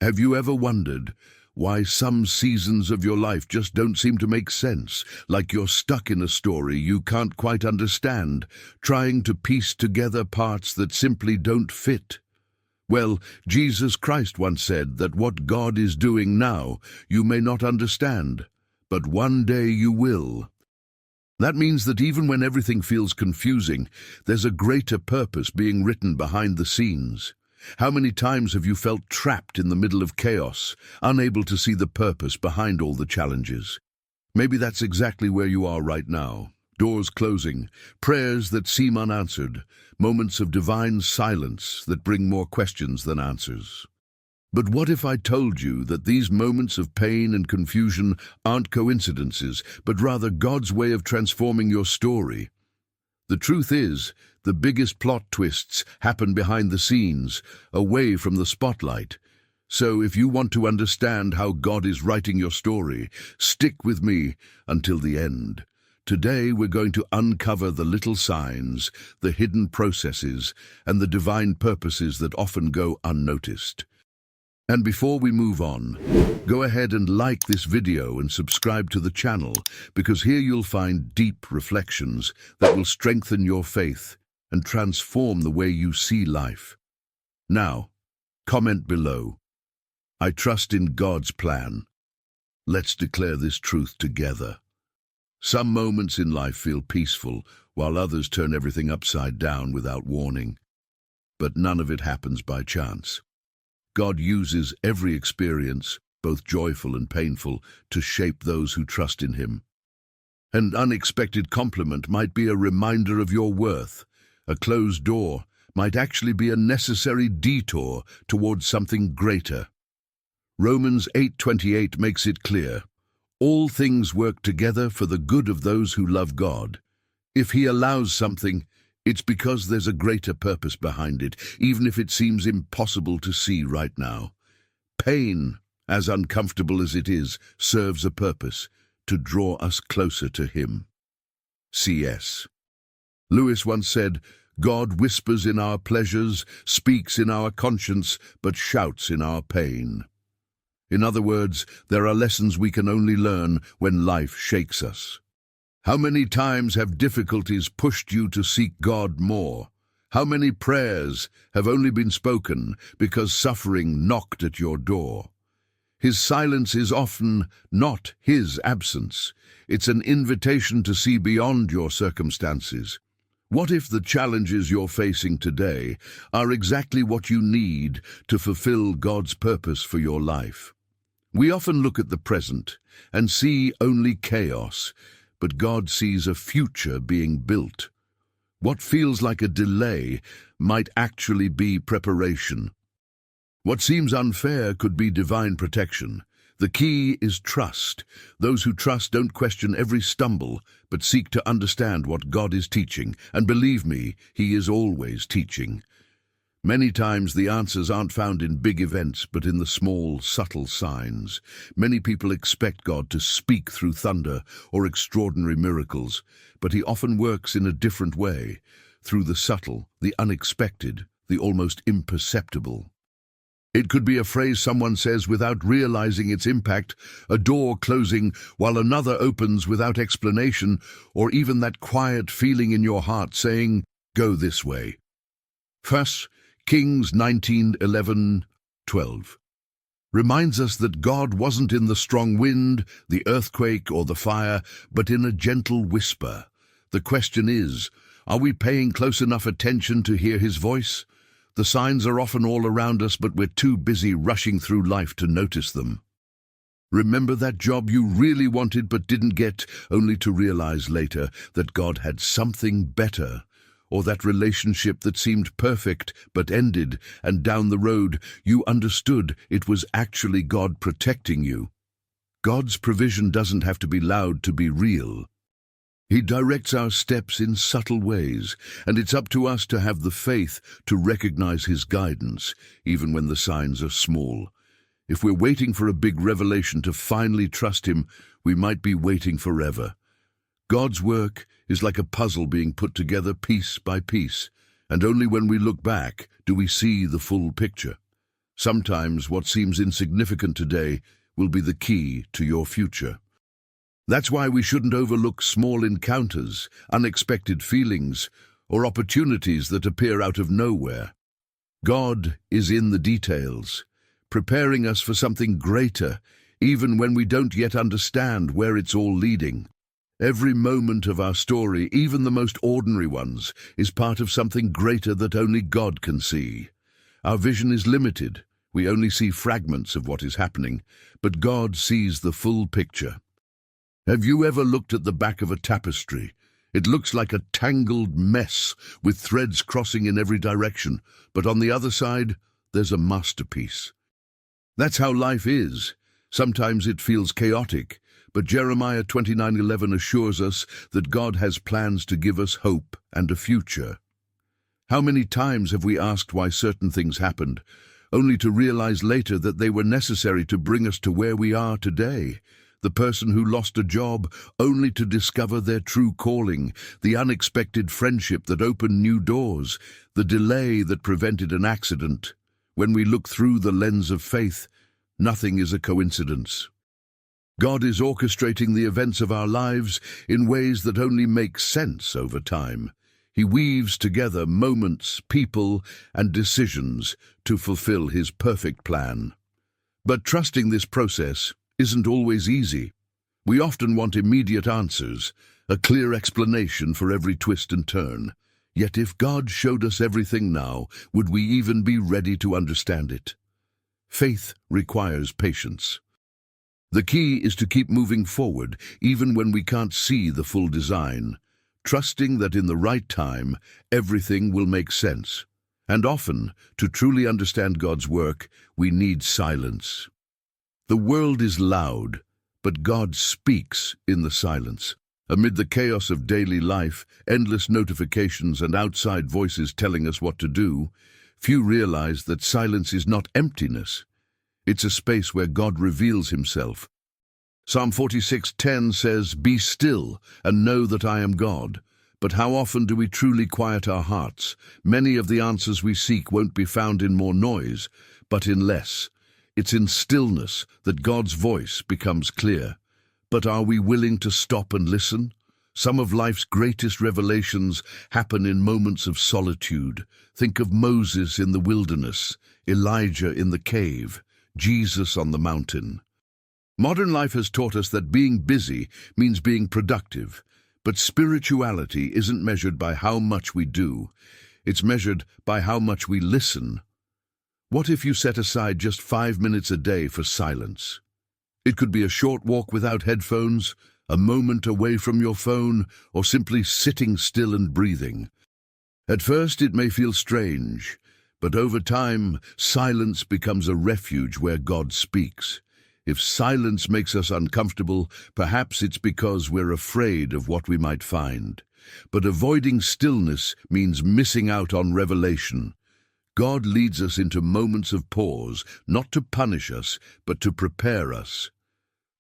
Have you ever wondered why some seasons of your life just don't seem to make sense, like you're stuck in a story you can't quite understand, trying to piece together parts that simply don't fit? Well, Jesus Christ once said that what God is doing now you may not understand, but one day you will. That means that even when everything feels confusing, there's a greater purpose being written behind the scenes. How many times have you felt trapped in the middle of chaos, unable to see the purpose behind all the challenges? Maybe that's exactly where you are right now. Doors closing, prayers that seem unanswered, moments of divine silence that bring more questions than answers. But what if I told you that these moments of pain and confusion aren't coincidences, but rather God's way of transforming your story? The truth is, the biggest plot twists happen behind the scenes, away from the spotlight. So if you want to understand how God is writing your story, stick with me until the end. Today we're going to uncover the little signs, the hidden processes, and the divine purposes that often go unnoticed. And before we move on, go ahead and like this video and subscribe to the channel, because here you'll find deep reflections that will strengthen your faith and transform the way you see life. Now, comment below. I trust in God's plan. Let's declare this truth together. Some moments in life feel peaceful, while others turn everything upside down without warning. But none of it happens by chance. God uses every experience, both joyful and painful, to shape those who trust in Him. An unexpected compliment might be a reminder of your worth. A closed door might actually be a necessary detour towards something greater. Romans 8:28 makes it clear, all things work together for the good of those who love God. If He allows something, it's because there's a greater purpose behind it, even if it seems impossible to see right now. Pain, as uncomfortable as it is, serves a purpose, to draw us closer to Him. C.S. Lewis once said, God whispers in our pleasures, speaks in our conscience, but shouts in our pain. In other words, there are lessons we can only learn when life shakes us. How many times have difficulties pushed you to seek God more? How many prayers have only been spoken because suffering knocked at your door? His silence is often not His absence. It's an invitation to see beyond your circumstances. What if the challenges you're facing today are exactly what you need to fulfill God's purpose for your life? We often look at the present and see only chaos, but God sees a future being built. What feels like a delay might actually be preparation. What seems unfair could be divine protection. The key is trust. Those who trust don't question every stumble, but seek to understand what God is teaching. And believe me, He is always teaching. Many times the answers aren't found in big events, but in the small, subtle signs. Many people expect God to speak through thunder or extraordinary miracles, but He often works in a different way, through the subtle, the unexpected, the almost imperceptible. It could be a phrase someone says without realizing its impact, a door closing while another opens without explanation, or even that quiet feeling in your heart saying, "Go this way." 1 Kings 19:11-12 reminds us that God wasn't in the strong wind, the earthquake, or the fire, but in a gentle whisper. The question is, are we paying close enough attention to hear His voice? The signs are often all around us, but we're too busy rushing through life to notice them. Remember that job you really wanted but didn't get, only to realize later that God had something better? Or that relationship that seemed perfect but ended, and down the road you understood it was actually God protecting you? God's provision doesn't have to be loud to be real. He directs our steps in subtle ways, and it's up to us to have the faith to recognize His guidance, even when the signs are small. If we're waiting for a big revelation to finally trust Him, we might be waiting forever. God's work is like a puzzle being put together piece by piece, and only when we look back do we see the full picture. Sometimes what seems insignificant today will be the key to your future. That's why we shouldn't overlook small encounters, unexpected feelings, or opportunities that appear out of nowhere. God is in the details, preparing us for something greater, even when we don't yet understand where it's all leading. Every moment of our story, even the most ordinary ones, is part of something greater that only God can see. Our vision is limited. We only see fragments of what is happening, but God sees the full picture. Have you ever looked at the back of a tapestry? It looks like a tangled mess with threads crossing in every direction, but on the other side, there's a masterpiece. That's how life is. Sometimes it feels chaotic, but Jeremiah 29:11 assures us that God has plans to give us hope and a future. How many times have we asked why certain things happened, only to realize later that they were necessary to bring us to where we are today? The person who lost a job only to discover their true calling, the unexpected friendship that opened new doors, the delay that prevented an accident. When we look through the lens of faith, nothing is a coincidence. God is orchestrating the events of our lives in ways that only make sense over time. He weaves together moments, people, and decisions to fulfill His perfect plan. But trusting this process isn't always easy. We often want immediate answers, a clear explanation for every twist and turn. Yet if God showed us everything now, would we even be ready to understand it? Faith requires patience. The key is to keep moving forward, even when we can't see the full design, trusting that in the right time, everything will make sense. And often, to truly understand God's work, we need silence. The world is loud, but God speaks in the silence. Amid the chaos of daily life, endless notifications and outside voices telling us what to do, few realize that silence is not emptiness. It's a space where God reveals Himself. Psalm 46:10 says, "Be still and know that I am God." But how often do we truly quiet our hearts? Many of the answers we seek won't be found in more noise, but in less. It's in stillness that God's voice becomes clear. But are we willing to stop and listen? Some of life's greatest revelations happen in moments of solitude. Think of Moses in the wilderness, Elijah in the cave, Jesus on the mountain. Modern life has taught us that being busy means being productive, but spirituality isn't measured by how much we do. It's measured by how much we listen. What if you set aside just 5 minutes a day for silence? It could be a short walk without headphones, a moment away from your phone, or simply sitting still and breathing. At first it may feel strange, but over time, silence becomes a refuge where God speaks. If silence makes us uncomfortable, perhaps it's because we're afraid of what we might find. But avoiding stillness means missing out on revelation. God leads us into moments of pause, not to punish us, but to prepare us.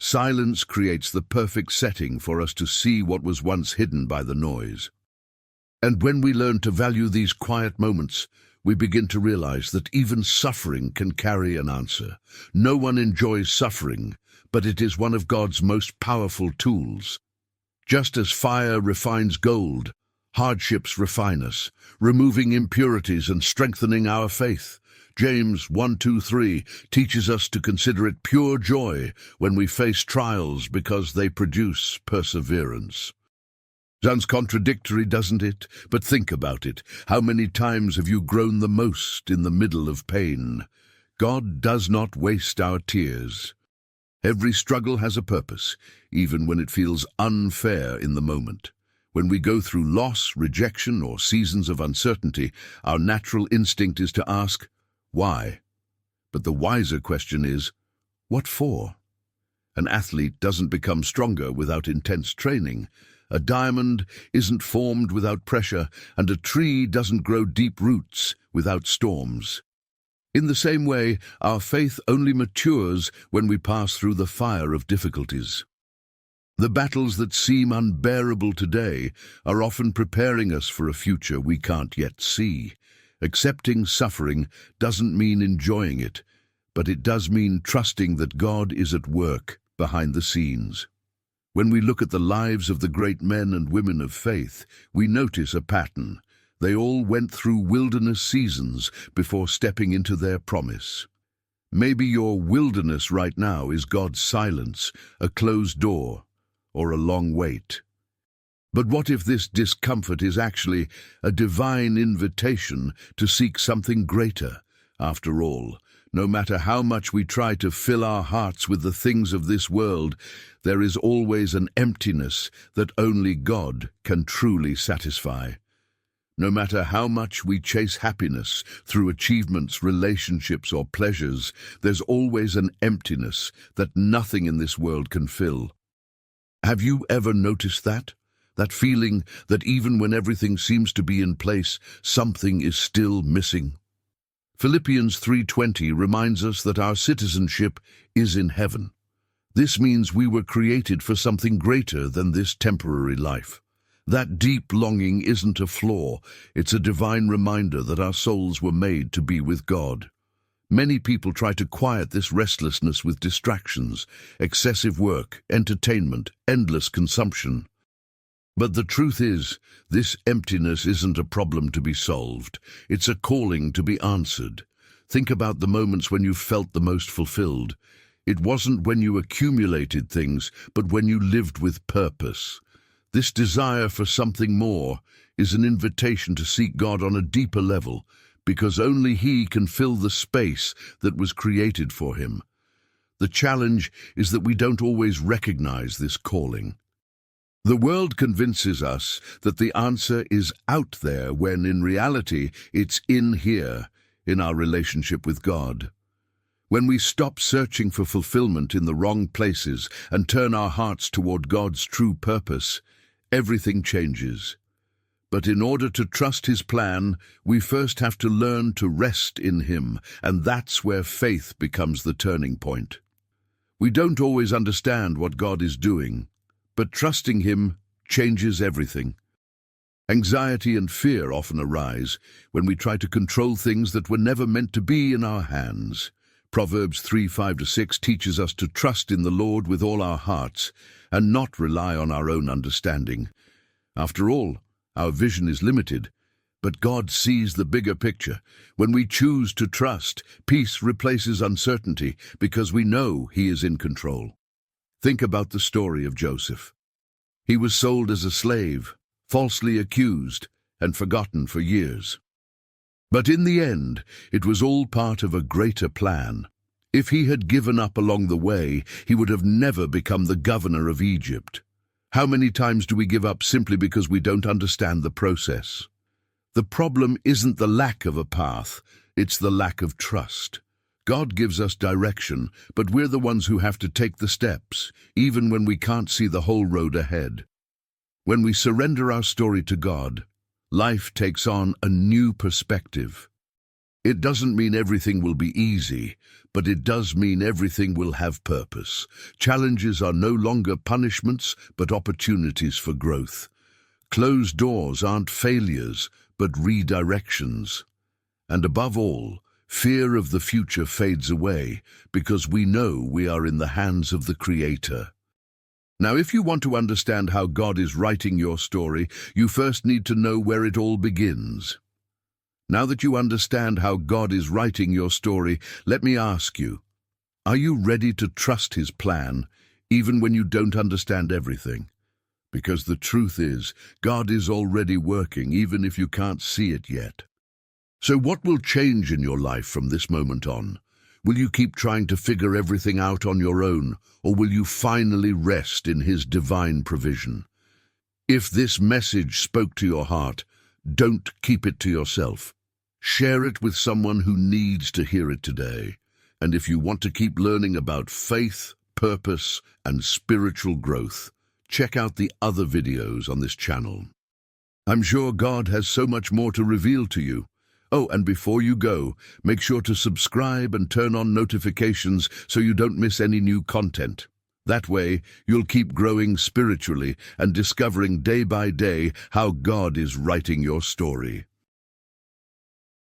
Silence creates the perfect setting for us to see what was once hidden by the noise. And when we learn to value these quiet moments, we begin to realize that even suffering can carry an answer. No one enjoys suffering, but it is one of God's most powerful tools. Just as fire refines gold, hardships refine us, removing impurities and strengthening our faith. James 1:2-3 teaches us to consider it pure joy when we face trials because they produce perseverance. Sounds contradictory, doesn't it? But think about it. How many times have you grown the most in the middle of pain? God does not waste our tears. Every struggle has a purpose, even when it feels unfair in the moment. When we go through loss, rejection, or seasons of uncertainty, our natural instinct is to ask, why? But the wiser question is, what for? An athlete doesn't become stronger without intense training. A diamond isn't formed without pressure, and a tree doesn't grow deep roots without storms. In the same way, our faith only matures when we pass through the fire of difficulties. The battles that seem unbearable today are often preparing us for a future we can't yet see. Accepting suffering doesn't mean enjoying it, but it does mean trusting that God is at work behind the scenes. When we look at the lives of the great men and women of faith, we notice a pattern. They all went through wilderness seasons before stepping into their promise. Maybe your wilderness right now is God's silence, a closed door, or a long wait. But what if this discomfort is actually a divine invitation to seek something greater? After all, no matter how much we try to fill our hearts with the things of this world, there is always an emptiness that only God can truly satisfy. No matter how much we chase happiness through achievements, relationships, or pleasures, there's always an emptiness that nothing in this world can fill. Have you ever noticed that? That feeling that even when everything seems to be in place, something is still missing? Philippians 3:20 reminds us that our citizenship is in heaven. This means we were created for something greater than this temporary life. That deep longing isn't a flaw, it's a divine reminder that our souls were made to be with God. Many people try to quiet this restlessness with distractions, excessive work, entertainment, endless consumption. But the truth is, this emptiness isn't a problem to be solved. It's a calling to be answered. Think about the moments when you felt the most fulfilled. It wasn't when you accumulated things, but when you lived with purpose. This desire for something more is an invitation to seek God on a deeper level, because only He can fill the space that was created for Him. The challenge is that we don't always recognize this calling. The world convinces us that the answer is out there when in reality it's in here, in our relationship with God. When we stop searching for fulfillment in the wrong places and turn our hearts toward God's true purpose, everything changes. But in order to trust His plan, we first have to learn to rest in Him, and that's where faith becomes the turning point. We don't always understand what God is doing, but trusting Him changes everything. Anxiety and fear often arise when we try to control things that were never meant to be in our hands. Proverbs 3:5-6 teaches us to trust in the Lord with all our hearts and not rely on our own understanding. After all, our vision is limited, but God sees the bigger picture. When we choose to trust, peace replaces uncertainty because we know He is in control. Think about the story of Joseph. He was sold as a slave, falsely accused, and forgotten for years. But in the end, it was all part of a greater plan. If he had given up along the way, he would have never become the governor of Egypt. How many times do we give up simply because we don't understand the process? The problem isn't the lack of a path, it's the lack of trust. God gives us direction, but we're the ones who have to take the steps, even when we can't see the whole road ahead. When we surrender our story to God, life takes on a new perspective. It doesn't mean everything will be easy, but it does mean everything will have purpose. Challenges are no longer punishments, but opportunities for growth. Closed doors aren't failures, but redirections. And above all, fear of the future fades away because we know we are in the hands of the Creator. Now, if you want to understand how God is writing your story, you first need to know where it all begins. Now that you understand how God is writing your story, let me ask you, are you ready to trust His plan, even when you don't understand everything? Because the truth is, God is already working, even if you can't see it yet. So what will change in your life from this moment on? Will you keep trying to figure everything out on your own, or will you finally rest in His divine provision? If this message spoke to your heart, don't keep it to yourself. Share it with someone who needs to hear it today. And if you want to keep learning about faith, purpose, and spiritual growth, check out the other videos on this channel. I'm sure God has so much more to reveal to you. Oh, and before you go, make sure to subscribe and turn on notifications so you don't miss any new content. That way, you'll keep growing spiritually and discovering day by day how God is writing your story.